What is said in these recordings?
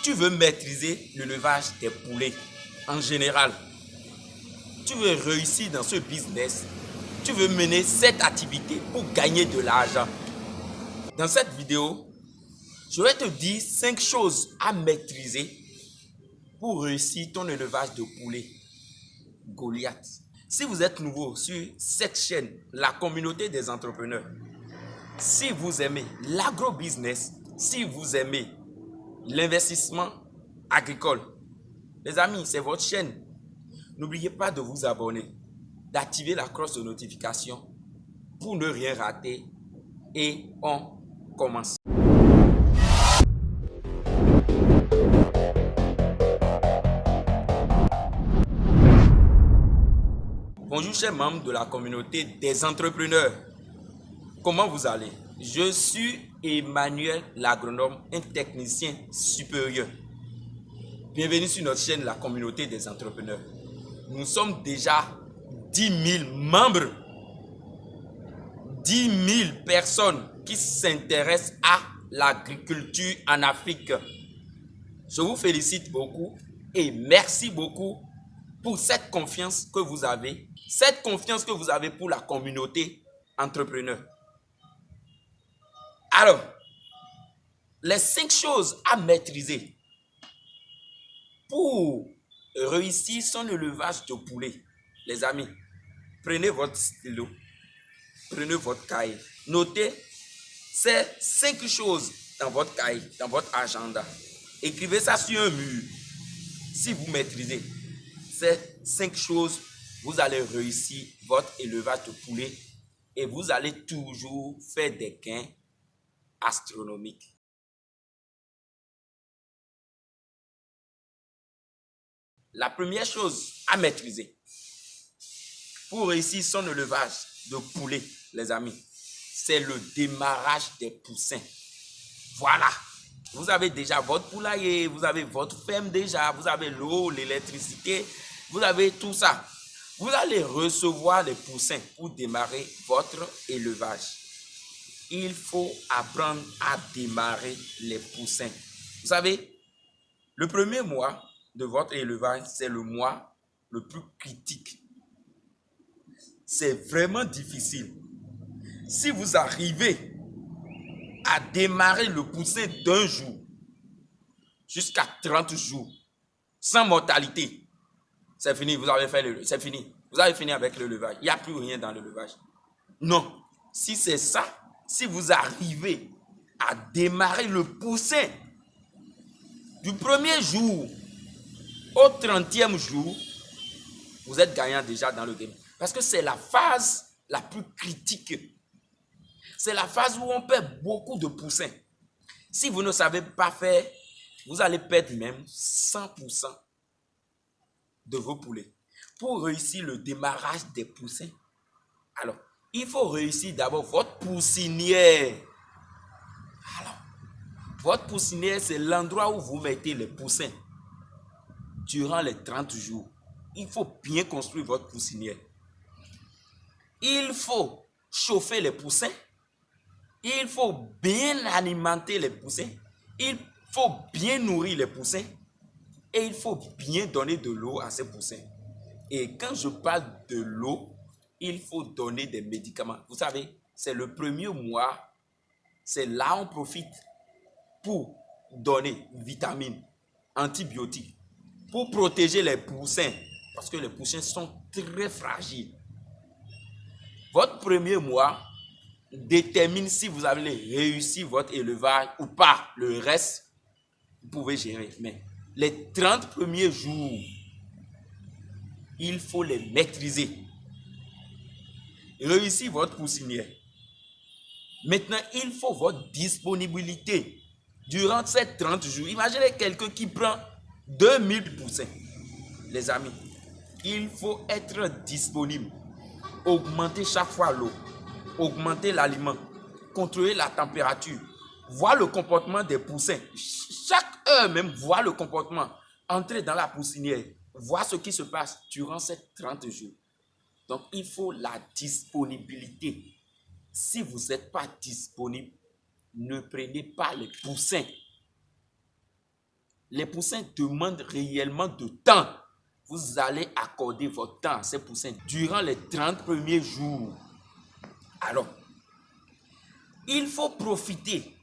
Tu veux maîtriser l'élevage des poulets en général. Tu veux réussir dans ce business. Tu veux mener cette activité pour gagner de l'argent. Dans cette vidéo, je vais te dire 5 choses à maîtriser pour réussir ton élevage de poulets Goliath. Si vous êtes nouveau sur cette chaîne, la communauté des entrepreneurs, si vous aimez l'agro-business, si vous aimez l'investissement agricole, les amis, c'est votre chaîne. N'oubliez pas de vous abonner, d'activer la cloche de notification pour ne rien rater. Et on commence. Bonjour chers membres de la communauté des entrepreneurs. Comment vous allez? Je suis Emmanuel l'agronome, un technicien supérieur. Bienvenue sur notre chaîne, la communauté des entrepreneurs. Nous sommes déjà 10 000 membres, 10 000 personnes qui s'intéressent à l'agriculture en Afrique. Je vous félicite beaucoup et merci beaucoup pour cette confiance que vous avez, pour la communauté entrepreneur. Alors, les 5 choses à maîtriser pour réussir son élevage de poulets. Les amis, prenez votre stylo, prenez votre cahier, notez ces 5 choses dans votre cahier, dans votre agenda. Écrivez ça sur un mur. Si vous maîtrisez ces 5 choses, vous allez réussir votre élevage de poulets et vous allez toujours faire des gains astronomiques. La première chose à maîtriser pour réussir son élevage de poulets, les amis, c'est le démarrage des poussins. Voilà, vous avez déjà votre poulailler, vous avez votre ferme déjà, vous avez l'eau, l'électricité, vous avez tout ça. Vous allez recevoir les poussins pour démarrer votre élevage. Il faut apprendre à démarrer les poussins. Vous savez, le premier mois de votre élevage, c'est le mois le plus critique. C'est vraiment difficile. Si vous arrivez à démarrer le poussin d'un jour jusqu'à 30 jours sans mortalité, c'est fini, vous avez fait c'est fini. Vous avez fini avec l'élevage. Il n'y a plus rien dans l'élevage. Non. Si c'est ça, si vous arrivez à démarrer le poussin du premier jour au 30e jour, vous êtes gagnant déjà dans le game. Parce que c'est la phase la plus critique. C'est la phase où on perd beaucoup de poussins. Si vous ne savez pas faire, vous allez perdre même 100% de vos poulets. Pour réussir le démarrage des poussins, alors, il faut réussir d'abord votre poussinière. Alors, votre poussinière, c'est l'endroit où vous mettez les poussins durant les 30 jours. Il faut bien construire votre poussinière. Il faut chauffer les poussins. Il faut bien alimenter les poussins. Il faut bien nourrir les poussins. Et il faut bien donner de l'eau à ces poussins. Et quand je parle de l'eau, il faut donner des médicaments. Vous savez, c'est le premier mois. C'est là on profite pour donner vitamines, antibiotiques, pour protéger les poussins. Parce que les poussins sont très fragiles. Votre premier mois détermine si vous allez réussir votre élevage ou pas. Le reste, vous pouvez gérer. Mais les 30 premiers jours, il faut les maîtriser. Réussir votre poussinière. Maintenant, il faut votre disponibilité durant ces 30 jours. Imaginez quelqu'un qui prend 2000 poussins. Les amis, il faut être disponible. Augmenter chaque fois l'eau. Augmenter l'aliment. Contrôler la température. Voir le comportement des poussins. Chaque heure même, voir le comportement. Entrer dans la poussinière. Voir ce qui se passe durant ces 30 jours. Donc, il faut la disponibilité. Si vous n'êtes pas disponible, ne prenez pas les poussins. les poussins demandent réellement de temps. Vous allez accorder votre temps à ces poussins durant les 30 premiers jours. Alors, il faut profiter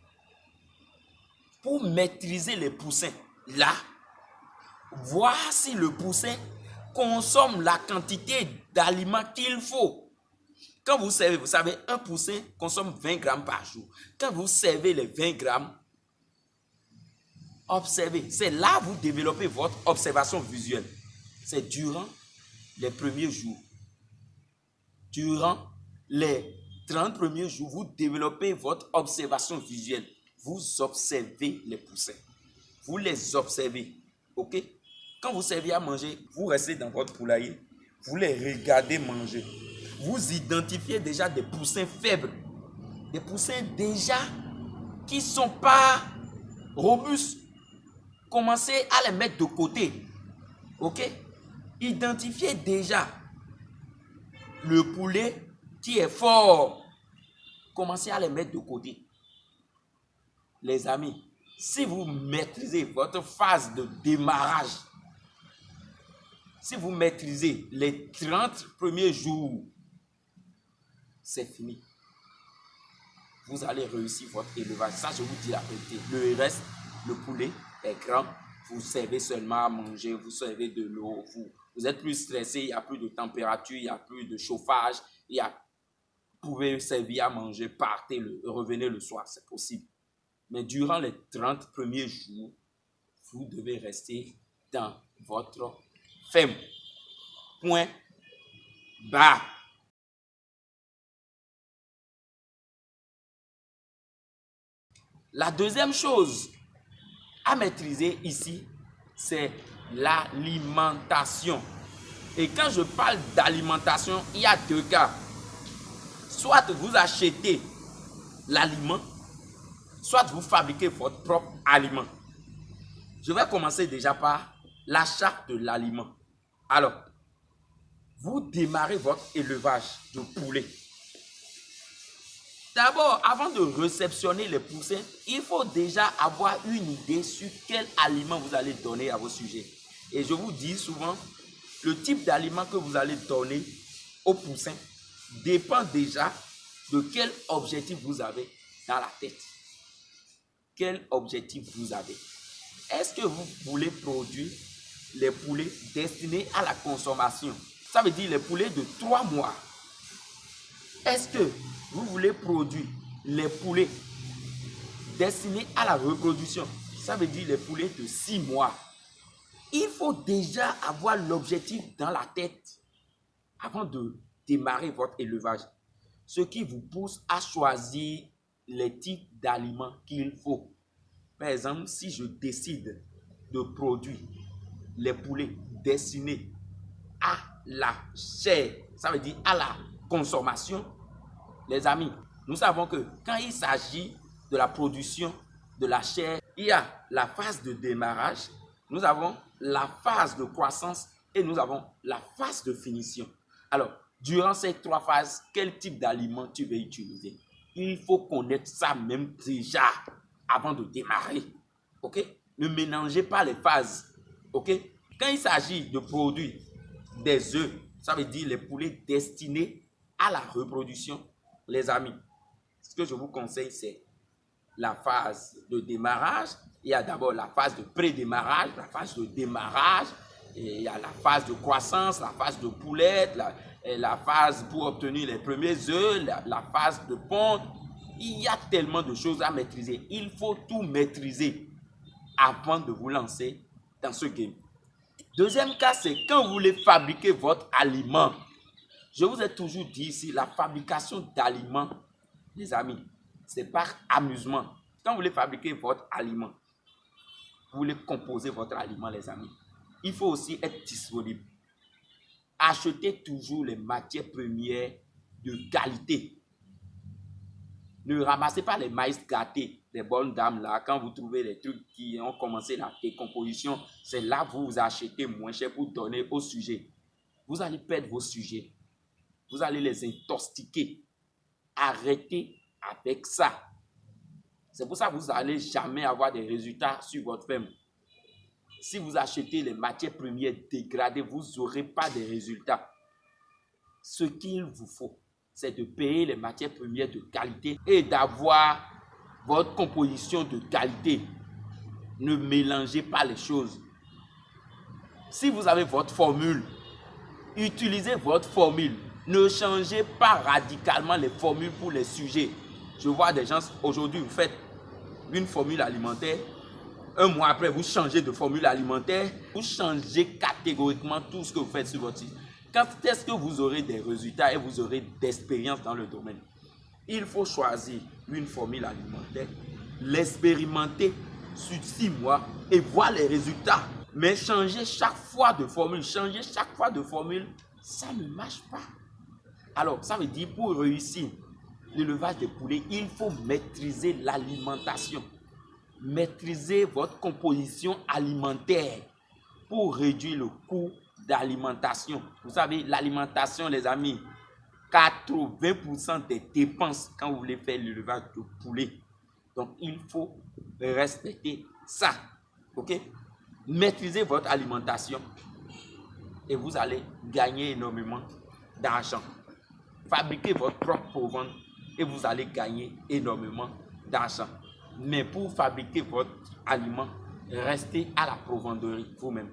pour maîtriser les poussins. Là, voir si le poussin consomme la quantité d'aliments qu'il faut. Quand vous savez, un poussin consomme 20 grammes par jour. Quand vous servez les 20 grammes, observez. C'est là que vous développez votre observation visuelle. C'est durant les premiers jours. Durant les 30 premiers jours, vous développez votre observation visuelle. Vous observez les poussins. Vous les observez. OK? Quand vous servez à manger, vous restez dans votre poulailler. Vous les regardez manger. Vous identifiez déjà des poussins faibles. Des poussins déjà qui ne sont pas robustes. Commencez à les mettre de côté. OK? Identifiez déjà le poulet qui est fort. Commencez à les mettre de côté. Les amis, si vous maîtrisez votre phase de démarrage, si vous maîtrisez les 30 premiers jours, c'est fini. Vous allez réussir votre élevage. Ça, je vous dis la vérité. Le reste, le poulet est grand. Vous servez seulement à manger, vous servez de l'eau. Vous êtes plus stressé, il n'y a plus de température, il n'y a plus de chauffage. Vous pouvez servir à manger, partez, revenez le soir, c'est possible. Mais durant les 30 premiers jours, vous devez rester dans votre ferme. Point barre. La deuxième chose à maîtriser ici, c'est l'alimentation. Et quand je parle d'alimentation, il y a deux cas. Soit vous achetez l'aliment, soit vous fabriquez votre propre aliment. Je vais commencer déjà par l'achat de l'aliment. Alors, vous démarrez votre élevage de poulets. D'abord, avant de réceptionner les poussins, il faut déjà avoir une idée sur quel aliment vous allez donner à vos sujets. Et je vous dis souvent, le type d'aliment que vous allez donner aux poussins dépend déjà de quel objectif vous avez dans la tête. Quel objectif vous avez? Est-ce que vous voulez produire les poulets destinés à la consommation? Ça veut dire les poulets de 3 mois. Est-ce que vous voulez produire les poulets destinés à la reproduction? Ça veut dire les poulets de 6 mois. Il faut déjà avoir l'objectif dans la tête avant de démarrer votre élevage. Ce qui vous pousse à choisir les types d'aliments qu'il faut. Par exemple, si je décide de produire les poulets destinés à la chair, ça veut dire à la consommation, les amis, nous savons que quand il s'agit de la production de la chair, il y a la phase de démarrage, nous avons la phase de croissance et nous avons la phase de finition. Alors, durant ces 3 phases, quel type d'aliment tu veux utiliser? Il faut connaître ça même déjà avant de démarrer. OK? Ne mélangez pas les phases. OK? Quand il s'agit de produire des œufs, ça veut dire les poulets destinés à la reproduction, les amis, ce que je vous conseille, c'est la phase de démarrage. Il y a d'abord la phase de pré-démarrage, la phase de démarrage, et il y a la phase de croissance, la phase de poulette, la phase pour obtenir les premiers œufs, la phase de ponte. Il y a tellement de choses à maîtriser. Il faut tout maîtriser avant de vous lancer dans ce game. Deuxième cas, c'est quand vous voulez fabriquer votre aliment. Je vous ai toujours dit ici, la fabrication d'aliments, les amis, c'est par amusement. Quand vous voulez fabriquer votre aliment, vous voulez composer votre aliment, les amis, il faut aussi être disponible. Achetez toujours les matières premières de qualité. Ne ramassez pas les maïs gâtés, les bonnes dames là. Quand vous trouvez les trucs qui ont commencé la décomposition, c'est là que vous achetez moins cher pour donner au sujet. Vous allez perdre vos sujets. Vous allez les intoxiquer. Arrêtez avec ça. C'est pour ça que vous n'allez jamais avoir des résultats sur votre ferme. Si vous achetez les matières premières dégradées, vous n'aurez pas de résultats. Ce qu'il vous faut, c'est de payer les matières premières de qualité et d'avoir votre composition de qualité. Ne mélangez pas les choses. Si vous avez votre formule, utilisez votre formule. Ne changez pas radicalement les formules pour les sujets. Je vois des gens, aujourd'hui, vous faites une formule alimentaire. Un mois après, vous changez de formule alimentaire. Vous changez catégoriquement tout ce que vous faites sur votre site. Quand est-ce que vous aurez des résultats et vous aurez d'expérience dans le domaine? Il faut choisir une formule alimentaire, l'expérimenter sur 6 mois et voir les résultats. Mais changer chaque fois de formule, ça ne marche pas. Alors, ça veut dire pour réussir l'élevage des poulets, il faut maîtriser l'alimentation. Maîtriser votre composition alimentaire pour réduire le coût d'alimentation. Vous savez, l'alimentation, les amis, 80% des dépenses quand vous voulez faire l'élevage de poulet. Donc, il faut respecter ça. OK? Maîtrisez votre alimentation et vous allez gagner énormément d'argent. Fabriquez votre propre provende et vous allez gagner énormément d'argent. Mais pour fabriquer votre aliment, restez à la provenderie vous-même.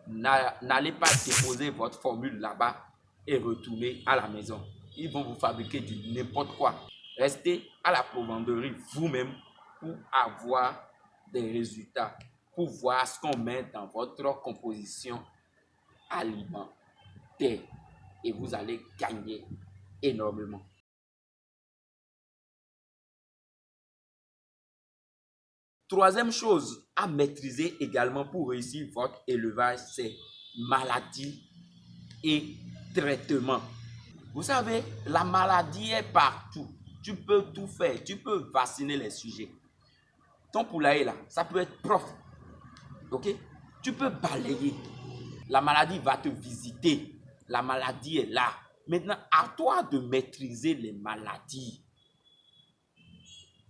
N'allez pas déposer votre formule là-bas et retourner à la maison. Ils vont vous fabriquer du n'importe quoi. Restez à la provenderie vous-même pour avoir des résultats, pour voir ce qu'on met dans votre composition alimentaire et vous allez gagner énormément. Troisième chose à maîtriser également pour réussir votre élevage, c'est maladie et traitement. Vous savez, la maladie est partout. Tu peux tout faire. Tu peux vacciner les sujets. Ton poulailler là, ça peut être propre. Ok? Tu peux balayer. La maladie va te visiter. La maladie est là. Maintenant, à toi de maîtriser les maladies.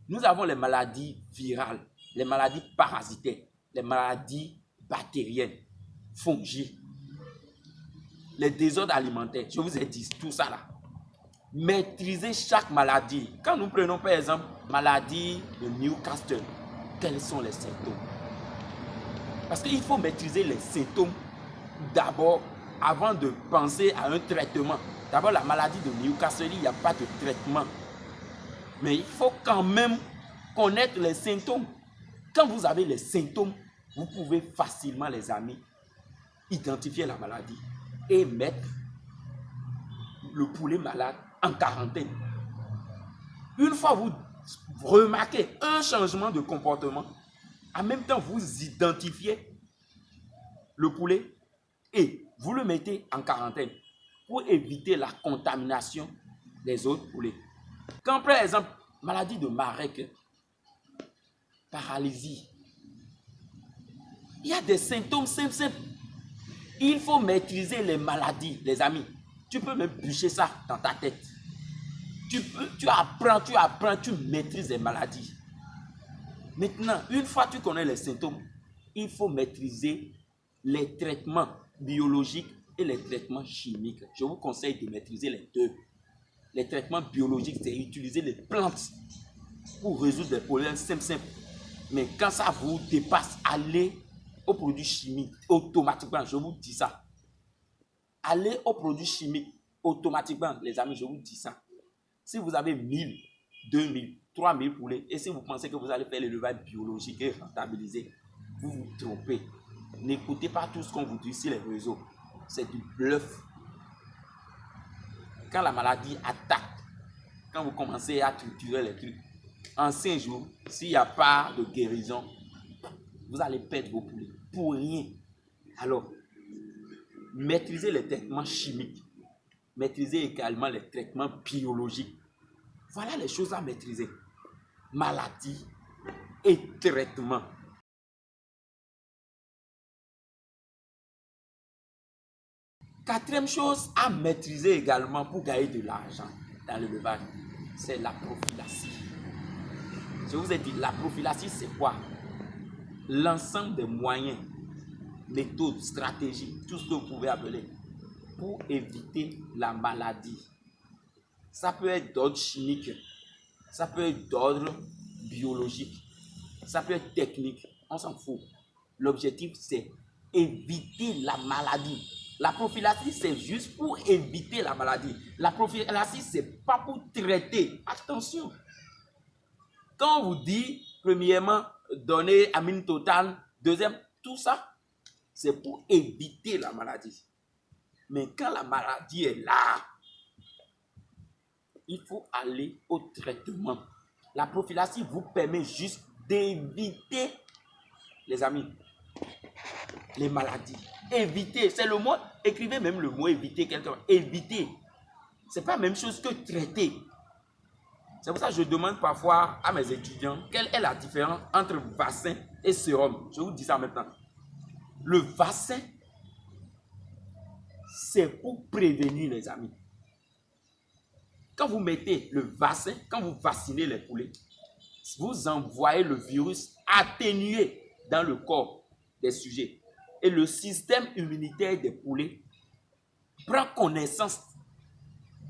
Nous avons les maladies virales, les maladies parasitaires, les maladies bactériennes, fongiques, les désordres alimentaires. Je vous ai dit tout ça là. Maîtriser chaque maladie. Quand nous prenons par exemple maladie de Newcastle, quels sont les symptômes? Parce qu'il faut maîtriser les symptômes d'abord avant de penser à un traitement. D'abord, la maladie de Newcastle, il n'y a pas de traitement. Mais il faut quand même connaître les symptômes. Quand vous avez les symptômes, vous pouvez facilement, les amis, identifier la maladie et mettre le poulet malade en quarantaine. Une fois vous remarquez un changement de comportement, en même temps vous identifiez le poulet et vous le mettez en quarantaine pour éviter la contamination des autres poulets. Quand par exemple, maladie de Marek, paralysie, il y a des symptômes simples. Il faut maîtriser les maladies, les amis. Tu peux même bûcher ça dans ta tête. Tu apprends, tu maîtrises les maladies. Maintenant, une fois que tu connais les symptômes, il faut maîtriser les traitements biologiques et les traitements chimiques. Je vous conseille de maîtriser les deux. Les traitements biologiques, c'est utiliser les plantes pour résoudre des problèmes simples. Mais quand ça vous dépasse, allez aux produits chimiques automatiquement. Je vous dis ça. Allez aux produits chimiques automatiquement, les amis, je vous dis ça. Si vous avez 1000, 2000, 3000 poulets, et si vous pensez que vous allez faire l'élevage biologique et rentabiliser, vous vous trompez. N'écoutez pas tout ce qu'on vous dit sur les réseaux. C'est du bluff. Quand la maladie attaque, quand vous commencez à triturer les trucs, en 5 jours, s'il n'y a pas de guérison, vous allez perdre vos poulets pour rien. Alors, maîtrisez les traitements chimiques. Maîtrisez également les traitements biologiques. Voilà les choses à maîtriser. Maladie et traitement. Quatrième chose à maîtriser également pour gagner de l'argent dans l'élevage, c'est la prophylaxie. Je vous ai dit, la prophylaxie, c'est quoi? L'ensemble des moyens méthodes, stratégies, tout ce que vous pouvez appeler, pour éviter la maladie. Ça peut être d'ordre chimique, ça peut être d'ordre biologique, ça peut être technique, on s'en fout. L'objectif, c'est éviter la maladie. La prophylaxie, c'est juste pour éviter la maladie. La prophylaxie, c'est pas pour traiter. Attention. Quand on vous dit, premièrement, donner amine totale, deuxième, tout ça, c'est pour éviter la maladie. Mais quand la maladie est là, il faut aller au traitement. La prophylaxie vous permet juste d'éviter, les amis, les maladies. Éviter, c'est le mot, écrivez même le mot éviter quelqu'un. Éviter, c'est pas la même chose que traiter. C'est pour ça que je demande parfois à mes étudiants quelle est la différence entre vaccin et sérum. Je vous dis ça maintenant. Le vaccin, c'est pour prévenir, les amis. Quand vous mettez le vaccin, quand vous vaccinez les poulets, vous envoyez le virus atténué dans le corps des sujets. Et le système immunitaire des poulets prend connaissance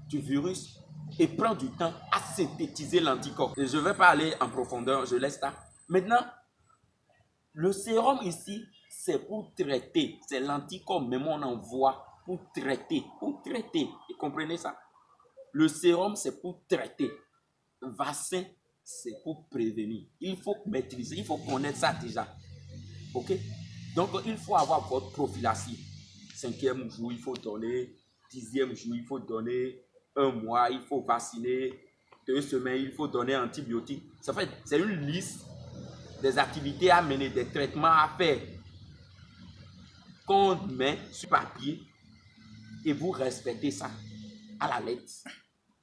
du virus et prend du temps à synthétiser l'anticorps. Je ne vais pas aller en profondeur, je laisse ça. Maintenant, le sérum ici, c'est pour traiter. C'est l'anticorps, même on envoie pour traiter. Pour traiter. Vous comprenez ça? Le sérum, c'est pour traiter. Le vaccin, c'est pour prévenir. Il faut maîtriser, il faut connaître ça déjà. Ok? Donc, il faut avoir votre prophylaxie. 5e jour, il faut donner. 10e jour, il faut donner. 1 mois, il faut vacciner. 2 semaines, il faut donner antibiotiques. Ça fait, c'est une liste des activités à mener, des traitements à faire qu'on met sur papier et vous respectez ça à la lettre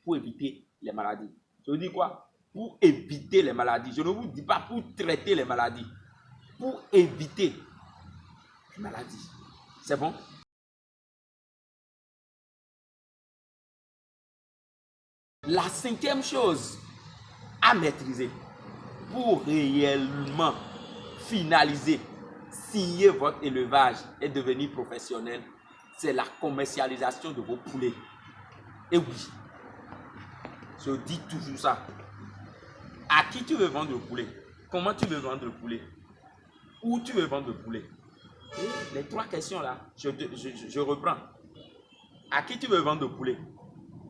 pour éviter les maladies. Je vous dis quoi? Pour éviter les maladies. Je ne vous dis pas pour traiter les maladies. Pour éviter les maladies. C'est bon? La 5e chose à maîtriser pour réellement finaliser, signer votre élevage et devenir professionnel, c'est la commercialisation de vos poulets. Et oui, je dis toujours ça. À qui tu veux vendre le poulet? Comment tu veux vendre le poulet? Où tu veux vendre le poulet? Et les 3 questions là, je reprends. À qui tu veux vendre le poulet?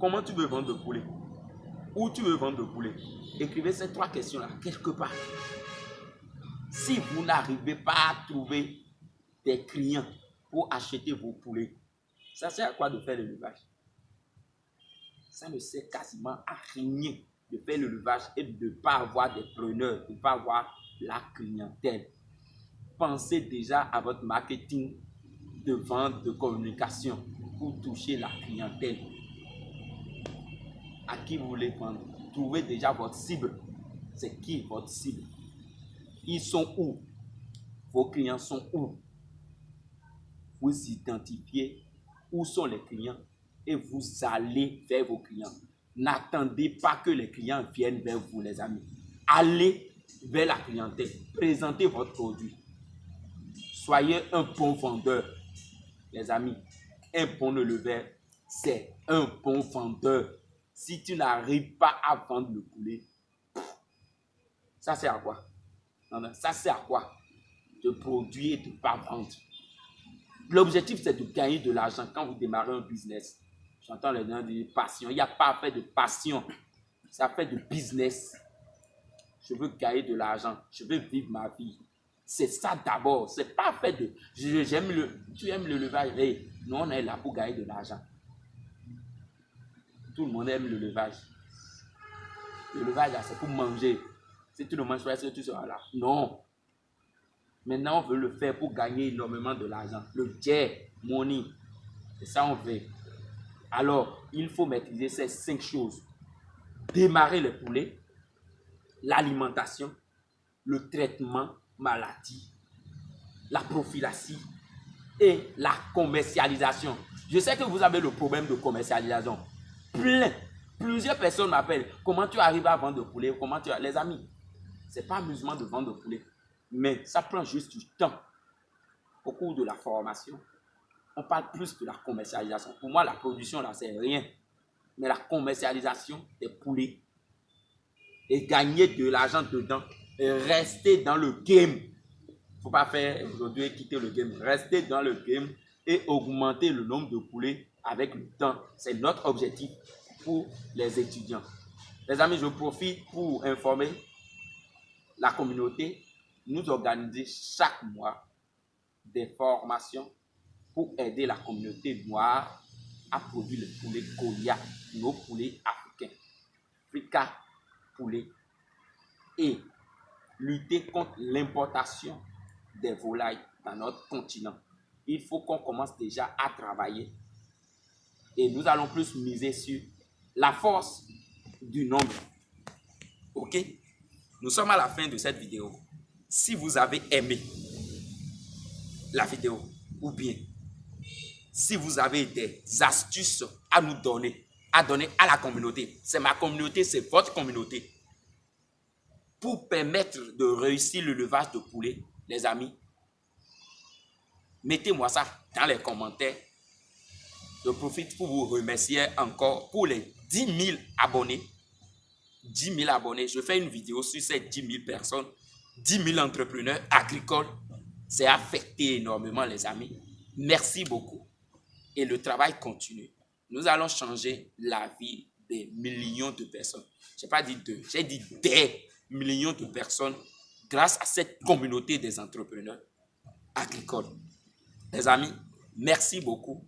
Comment tu veux vendre le poulet? Où tu veux vendre le poulet? Écrivez ces 3 questions là quelque part. Si vous n'arrivez pas à trouver des clients pour acheter vos poulets, ça sert à quoi de faire l'élevage? Ça ne sert quasiment à rien de faire l'élevage et de ne pas avoir des preneurs, de ne pas avoir la clientèle. Pensez déjà à votre marketing de vente, de communication pour toucher la clientèle. À qui vous voulez vendre? Trouvez déjà votre cible. C'est qui votre cible? Ils sont où? Vos clients sont où? Vous identifiez où sont les clients et vous allez vers vos clients. N'attendez pas que les clients viennent vers vous, les amis. Allez vers la clientèle. Présentez votre produit. Soyez un bon vendeur, les amis. Un bon éleveur, c'est un bon vendeur. Si tu n'arrives pas à vendre le poulet, ça sert à quoi? Non, ça sert à quoi? De produire et de ne pas vendre. L'objectif, c'est de gagner de l'argent quand vous démarrez un business. J'entends les gens dire passion. Il n'y a pas à faire de passion. Ça fait de business. Je veux gagner de l'argent. Je veux vivre ma vie. C'est ça d'abord. C'est pas fait de... Tu aimes l'élevage. Hey, nous, on est là pour gagner de l'argent. Tout le monde aime l'élevage. L'élevage, c'est pour manger. Si tu ne manges pas, est-ce que tu seras là? Non. Maintenant, on veut le faire pour gagner énormément de l'argent. Le jet, money. C'est ça on veut. Alors, il faut maîtriser ces 5 choses. Démarrer le poulet, l'alimentation, le traitement maladie, la prophylaxie et la commercialisation. Je sais que vous avez le problème de commercialisation. Plusieurs personnes m'appellent. Comment tu arrives à vendre le poulet? Les amis, c'est pas amusement de vendre le poulet. Mais ça prend juste du temps. au cours de la formation, on parle plus de la commercialisation. Pour moi, la production, là, c'est rien. Mais la commercialisation des poulets et gagner de l'argent dedans et rester dans le game. Il ne faut pas faire aujourd'hui et quitter le game. Rester dans le game et augmenter le nombre de poulets avec le temps. C'est notre objectif pour les étudiants. Les amis, je profite pour informer la communauté. Nous organisons chaque mois des formations pour aider la communauté noire à produire les poulets Goliath, nos poulets africains, Africa poulet, et lutter contre l'importation des volailles dans notre continent. Il faut qu'on commence déjà à travailler et nous allons plus miser sur la force du nombre. Ok? Nous sommes à la fin de cette vidéo. Si vous avez aimé la vidéo ou bien si vous avez des astuces à nous donner, à donner à la communauté, c'est ma communauté, c'est votre communauté, pour permettre de réussir le levage de poulet, les amis, mettez-moi ça dans les commentaires. Je profite pour vous remercier encore pour les 10 000 abonnés. 10 000 abonnés. Je fais une vidéo sur ces 10 000 personnes, 10 000 entrepreneurs agricoles. C'est affecté énormément, les amis. Merci beaucoup. Et le travail continue. Nous allons changer la vie des millions de personnes. Je n'ai pas dit deux, j'ai dit des millions de personnes grâce à cette communauté des entrepreneurs agricoles. Les amis, merci beaucoup.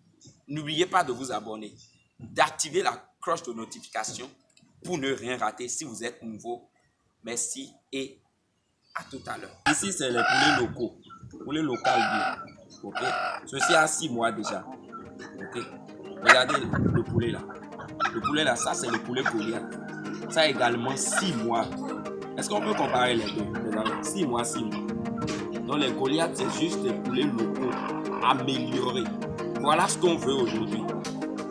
N'oubliez pas de vous abonner, d'activer la cloche de notification pour ne rien rater si vous êtes nouveau. Merci et à tout à l'heure. Ici, c'est les poulets locaux, poulets locaux bio. Okay? Ceci a 6 mois déjà. Okay? Regardez le poulet là. Le poulet là, ça c'est le poulet Goliath. Ça a également 6 mois. Est-ce qu'on peut comparer les deux? 6 mois, 6 mois. Donc les Goliath, c'est juste des poulets locaux améliorés. Voilà ce qu'on veut aujourd'hui.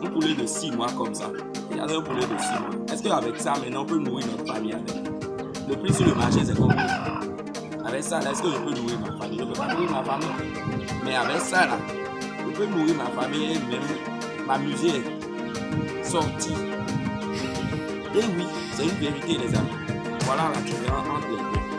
Un poulet de 6 mois comme ça. Regardez un poulet de 6 mois. Est-ce qu'avec ça, maintenant, on peut nourrir notre famille avec? Le prix sur le marché, c'est combien? Avec ça, là, est-ce que je peux nourrir ma famille? Je ne peux pas nourrir ma famille. Mais avec ça, là, je peux nourrir ma famille et même m'amuser, sortir. Et oui, c'est une vérité, les amis. Voilà la différence entre les deux.